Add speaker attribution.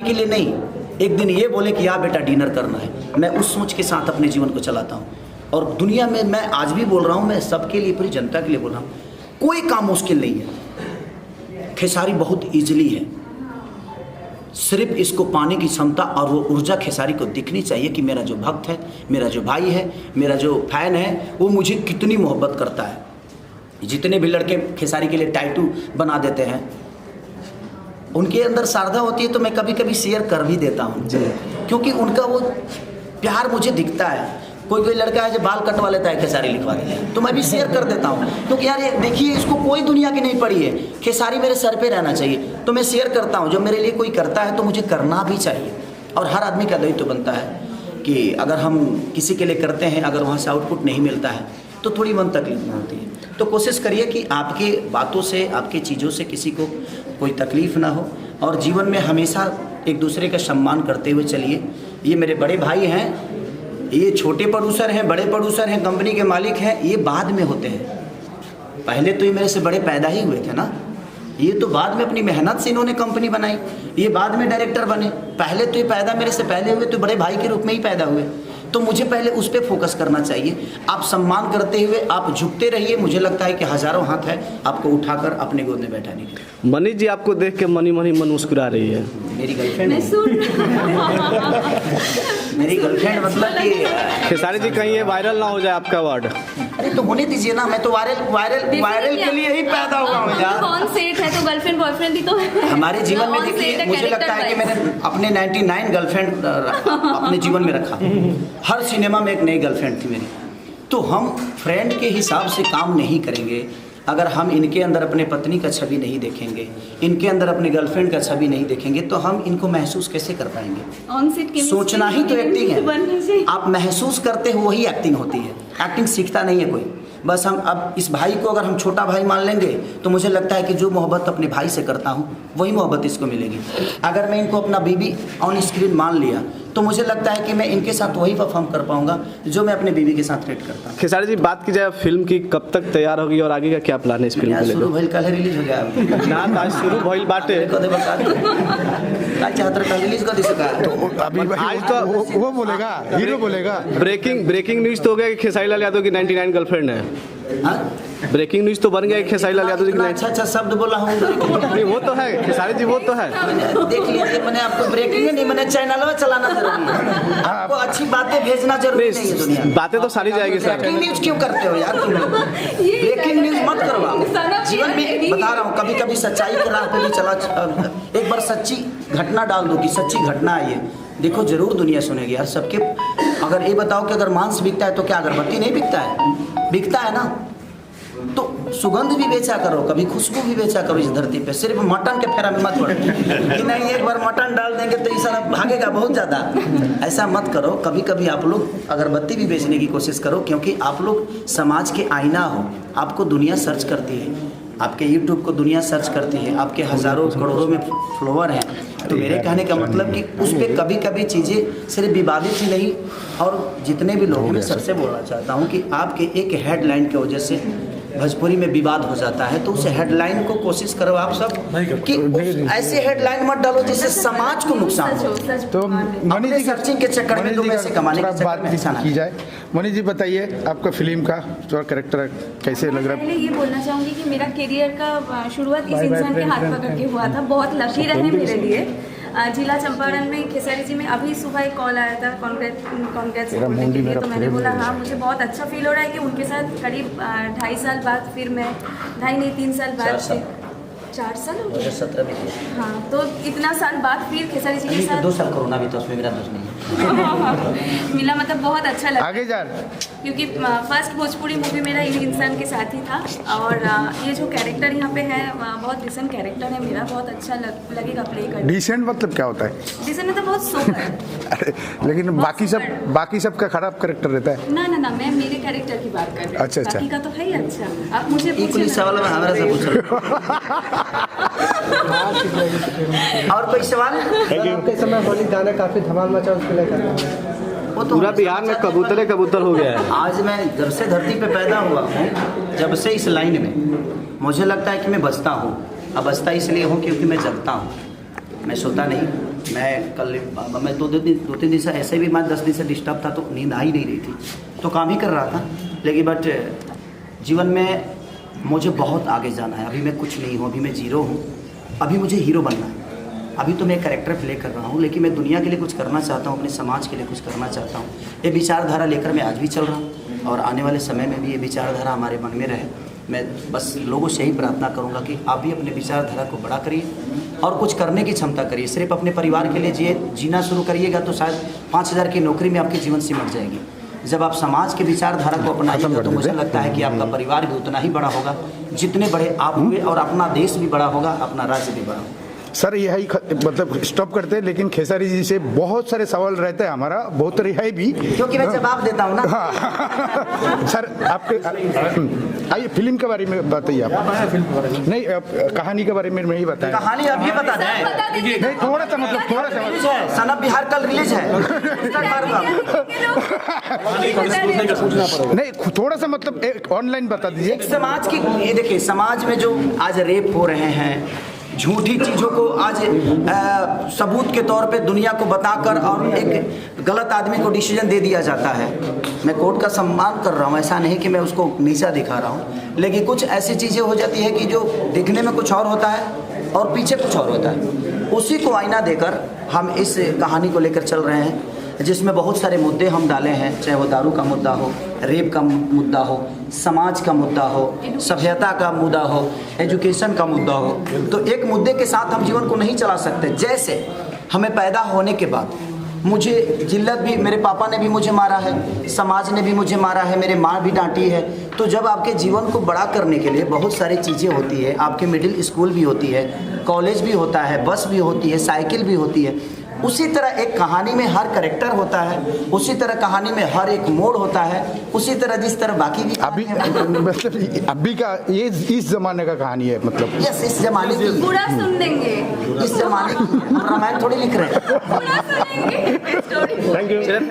Speaker 1: के लिए नहीं, एक दिन ये बोले कि या बेटा डिनर करना है, मैं उस सोच के साथ अपने जीवन को चलाता हूँ। और दुनिया में मैं आज भी बोल रहा हूँ, मैं सबके लिए, पूरी जनता के लिए बोल रहा हूँ, कोई काम मुश्किल नहीं है। खेसारी बहुत ईजिली है, सिर्फ इसको पाने की क्षमता और वो ऊर्जा खेसारी को दिखनी चाहिए कि मेरा जो भक्त है, मेरा जो भाई है, मेरा जो फैन है, वो मुझे कितनी मोहब्बत करता है। जितने भी लड़के खेसारी के लिए टैटू बना देते हैं, उनके अंदर श्रद्धा होती है तो मैं कभी कभी शेयर कर भी देता हूँ, क्योंकि उनका वो प्यार मुझे दिखता है। कोई लड़का है जो बाल कटवा लेता है, खेसारी लिखवा देता है, तो मैं भी शेयर कर देता हूँ, क्योंकि यार ये देखिए, इसको कोई दुनिया की नहीं पड़ी है, खेसारी मेरे सर पे रहना चाहिए, तो मैं शेयर करता हूँ। जो मेरे लिए कोई करता है तो मुझे करना भी चाहिए। और हर आदमी का दायित्व बनता है कि अगर हम किसी के लिए करते हैं, अगर वहाँ से आउटपुट नहीं मिलता है तो थोड़ी मन तकलीफ होती है। तो कोशिश करिए कि आपके बातों से, आपके चीज़ों से किसी को कोई तकलीफ़ ना हो, और जीवन में हमेशा एक दूसरे का सम्मान करते हुए चलिए। ये मेरे बड़े भाई हैं, ये छोटे प्रोड्यूसर हैं, बड़े प्रोड्यूसर हैं, कंपनी के मालिक हैं, ये बाद में होते हैं। पहले तो ये मेरे से बड़े पैदा ही हुए थे ना, ये तो बाद में अपनी मेहनत से इन्होंने कंपनी बनाई, ये बाद में डायरेक्टर बने। पहले तो ये पैदा मेरे से पहले हुए, तो बड़े भाई के रूप में ही पैदा हुए, तो मुझे पहले उस पर फोकस करना चाहिए। आप सम्मान करते हुए आप झुकते रहिए। मुझे लगता है कि हज़ारों हाथ है आपको उठाकर अपने गोद में बैठाने के।
Speaker 2: मनीष जी, आपको देख के मनी मन मुस्कुरा रही है।
Speaker 1: मेरी गर्लफ्रेंड मेरी गर्लफ्रेंड मतलब कि
Speaker 2: खेसारी जी, कहीं ये वायरल ना हो जाए आपका वर्ड।
Speaker 1: अरे तो होने दीजिए ना, मैं तो वायरल के लिए ही पैदा हुआ हूँ यार।
Speaker 3: कौन सेट है तो गर्लफ्रेंड बॉयफ्रेंड ही तो है
Speaker 1: हमारे जीवन में। देखिए, मुझे लगता है कि मैंने अपने 99 गर्लफ्रेंड अपने जीवन में रखा। हर सिनेमा में एक नई गर्लफ्रेंड थी मेरी। तो हम फ्रेंड के हिसाब से काम नहीं करेंगे अगर हम इनके अंदर अपने पत्नी का छवि नहीं देखेंगे, इनके अंदर अपने गर्लफ्रेंड का छवि नहीं देखेंगे, तो हम इनको महसूस कैसे कर पाएंगे? सोचना ही तो एक्टिंग है। आप महसूस करते हो वही एक्टिंग होती है। एक्टिंग सीखता नहीं है कोई। बस हम अब इस भाई को अगर हम छोटा भाई मान लेंगे तो मुझे लगता है कि जो मोहब्बत अपने भाई से करता हूँ वही मोहब्बत इसको मिलेगी। अगर मैं इनको अपना बीवी ऑन स्क्रीन मान लिया तो मुझे लगता है कि मैं इनके साथ वही परफॉर्म कर पाऊंगा जो मैं अपने बीवी के साथ रेट करता हूँ।
Speaker 2: खेसारी जी, बात की जाए फिल्म की, कब तक तैयार होगी और आगे का क्या प्लान है इस फिल्म को लेकर?
Speaker 1: शुरू भइल कल रिलीज हो गया
Speaker 2: ना, आज शुरू भइल बाटे
Speaker 1: काय चाहत कल रिलीज कर दी सका।
Speaker 4: तो अभी
Speaker 2: आज तो
Speaker 4: वो बोलेगा, हीरो बोलेगा।
Speaker 2: ब्रेकिंग न्यूज तो हो गया कि खेसारी लाल यादव की 99 गर्लफ्रेंड है। ब्रेकिंग न्यूज तो बन गया कि खेसारी लाल यादव जी की
Speaker 1: अच्छा शब्द बोला हूँ।
Speaker 2: नहीं, वो तो है खेसारी जी, वो तो है।
Speaker 1: देख लीजिए, मैंने आपको ब्रेकिंग नहीं, मैंने चैनल में चलाना जरूरी है। आपको अच्छी बातें भेजना जरूरी नहीं है दुनिया में।
Speaker 2: बातें तो सारी जाएगी सर।
Speaker 1: ब्रेकिंग न्यूज क्यों करते हो यार तुम लोग? ब्रेकिंग न्यूज मत करवाओ। जीवन में बता रहा हूँ, कभी कभी सच्चाई के राह पे भी चला। एक बार सच्ची घटना डाल दो कि सच्ची घटना है ये, देखो जरूर दुनिया सुनेगी यार सबके। अगर ये बताओ कि अगर मांस बिकता है तो क्या अगरबत्ती नहीं बिकता है? बिकता है ना। तो सुगंध भी बेचा करो, कभी खुशबू भी बेचा करो इस धरती पे। सिर्फ मटन के फेरा में मत पड़ो कि नहीं एक बार मटन डाल देंगे तो ये सारा भागेगा बहुत ज़्यादा। ऐसा मत करो। कभी कभी आप लोग अगरबत्ती भी बेचने की कोशिश करो, क्योंकि आप लोग समाज के आईना हो। आपको दुनिया सर्च करती है, आपके YouTube को दुनिया सर्च करती है, आपके हज़ारों करोड़ों में फॉलोअर हैं। तो मेरे कहने का मतलब कि उस पर कभी कभी चीज़ें सिर्फ विवादित ही नहीं, और जितने भी लोग, मैं सबसे बोलना चाहता हूँ कि आपके एक हेडलाइन की वजह से भोजपुरी में विवाद हो जाता है, तो उस हेडलाइन को कोशिश करो आप सब कि ऐसे हेडलाइन मत डालो जिससे समाज को नुकसान हो।
Speaker 4: तो मनीष जी,
Speaker 1: सर्चिंग के चक्कर में दो पैसे कमाने के चक्कर में ऐसा
Speaker 4: की जाए। मनीष जी बताइए, आपका फिल्म का जो कैरेक्टर कैसे लग रहा है?
Speaker 3: पहले ये बोलना चाहूँगी कि मेरा करियर का शुरुआत इस इंसान के हाथ पकड़ के हुआ था। बहुत लकी रहे मेरे लिए। जिला चंपारण में खेसारी जी में अभी सुबह एक कॉल आया था कॉन्ग्रेट्स बोलने के लिए, तो मैंने बोला हाँ, मुझे बहुत अच्छा फील हो रहा है कि उनके साथ करीब 2.5 साल बाद फिर मैं 3 साल बाद 4 साल हो गए।
Speaker 1: 17 में
Speaker 3: हाँ, तो इतना साल बाद फिर खेसारी जी के साथ
Speaker 1: 2 साल कोरोना भी, तो उसमें मेरा दोस्त नहीं है।
Speaker 3: मिला, मतलब बहुत अच्छा लगा।
Speaker 4: आगे जा,
Speaker 3: क्योंकि फर्स्ट भोजपुरी मूवी मेरा इन इंसान के साथ ही था, और ये जो कैरेक्टर यहाँ पे है बहुत डिसेंट कैरेक्टर है मेरा। बहुत अच्छा लगेगा प्ले करना।
Speaker 4: डिसेंट मतलब क्या होता है?
Speaker 3: डिसेंट मतलब बहुत सोबर।
Speaker 4: अरे लेकिन बाकी सब का खराब कैरेक्टर रहता है
Speaker 3: ना, मैं मेरे कैरेक्टर की बात कर रही हूँ।
Speaker 4: अच्छा।
Speaker 3: बाकी का तो है ही अच्छा। आप मुझे पूछिए
Speaker 1: सवाल में हमारा से पूछो। और कोई सवाल?
Speaker 5: आपके समय होली गाना काफी धमाल मचा, उसको लेकर
Speaker 1: वो तो
Speaker 2: पूरा बिहार में कबूतर हो गया है।
Speaker 1: आज मैं जब से धरती पे पैदा हुआ हूँ, जब से इस लाइन में, मुझे लगता है कि मैं बचता हूँ। अब बचता इसलिए हूँ क्योंकि मैं जगता हूँ, मैं सोता नहीं। मैं दो तीन दिन से ऐसे भी मैं 10 दिन से डिस्टर्ब था, तो नींद आ ही नहीं रही थी, तो काम ही कर रहा था। लेकिन बट जीवन में मुझे बहुत आगे जाना है। अभी मैं कुछ नहीं हूँ, अभी मैं जीरो हूँ, अभी मुझे हीरो बनना है। अभी तो मैं कैरेक्टर प्ले कर रहा हूँ, लेकिन मैं दुनिया के लिए कुछ करना चाहता हूँ, अपने समाज के लिए कुछ करना चाहता हूँ। ये विचारधारा लेकर मैं आज भी चल रहा हूँ और आने वाले समय में भी ये विचारधारा हमारे मन में रहे। मैं बस लोगों से यही प्रार्थना करूँगा कि आप भी अपने विचारधारा को बड़ा करिए और कुछ करने की क्षमता करिए। सिर्फ अपने परिवार के लिए जीना शुरू करिएगा तो शायद 5,000 की नौकरी में आपके जीवन सिमट जाएगी। जब आप समाज के विचारधारा को अपनाइएगा तो मुझे लगता है कि आपका परिवार भी उतना ही बड़ा होगा जितने बड़े आप हुए, और अपना देश भी बड़ा होगा, अपना राज्य भी बड़ा होगा।
Speaker 4: सर यही मतलब स्टॉप करते हैं, लेकिन खेसारी जी से बहुत सारे सवाल रहते हैं हमारा, बहुत सारे है भी,
Speaker 1: क्योंकि मैं जवाब देता हूँ ना।
Speaker 4: हाँ। सर आपके आइए फिल्म के बारे में बताइए आप। नहीं कहानी के बारे में नहीं बताया।
Speaker 1: कहानी अभी बता दें।
Speaker 4: नहीं थोड़ा सा मतलब थोड़ा सा
Speaker 1: रिलीज है, सन ऑफ बिहार कल रिलीज है।
Speaker 4: नहीं थोड़ा सा मतलब ऑनलाइन बता दीजिए।
Speaker 1: एक समाज की, ये देखिए समाज में जो आज रेप हो रहे हैं, झूठी चीज़ों को आज सबूत के तौर पे दुनिया को बताकर और एक गलत आदमी को डिसीजन दे दिया जाता है। मैं कोर्ट का सम्मान कर रहा हूँ, ऐसा नहीं कि मैं उसको नीचा दिखा रहा हूँ, लेकिन कुछ ऐसी चीज़ें हो जाती है कि जो दिखने में कुछ और होता है और पीछे कुछ और होता है। उसी को आईना देकर हम इस कहानी को लेकर चल रहे हैं, जिसमें बहुत सारे मुद्दे हम डाले हैं, चाहे वो दारू का मुद्दा हो, रेप का मुद्दा हो, समाज का मुद्दा हो, सभ्यता का मुद्दा हो, एजुकेशन का मुद्दा हो। तो एक मुद्दे के साथ हम जीवन को नहीं चला सकते। जैसे हमें पैदा होने के बाद मुझे जिल्लत भी, मेरे पापा ने भी मुझे मारा है, समाज ने भी मुझे मारा है, मेरे माँ भी डांटी है। तो जब आपके जीवन को बड़ा करने के लिए बहुत सारी चीज़ें होती है, आपके मिडिल स्कूल भी होती है, कॉलेज भी होता है, बस भी होती है, साइकिल भी होती है। उसी तरह एक कहानी में हर कैरेक्टर होता है, उसी तरह कहानी में हर एक मोड़ होता है, उसी तरह जिस तरह बाकी भी
Speaker 4: अभी मतलब अभी का ये इस जमाने का कहानी है, मतलब
Speaker 1: यस इस जमाने की,
Speaker 3: पूरा सुन लेंगे,
Speaker 1: इस जमाने की। हम रामायण थोड़ी लिख रहे हैं।
Speaker 3: पूरा सुनेंगे स्टोरी।
Speaker 2: Thank you.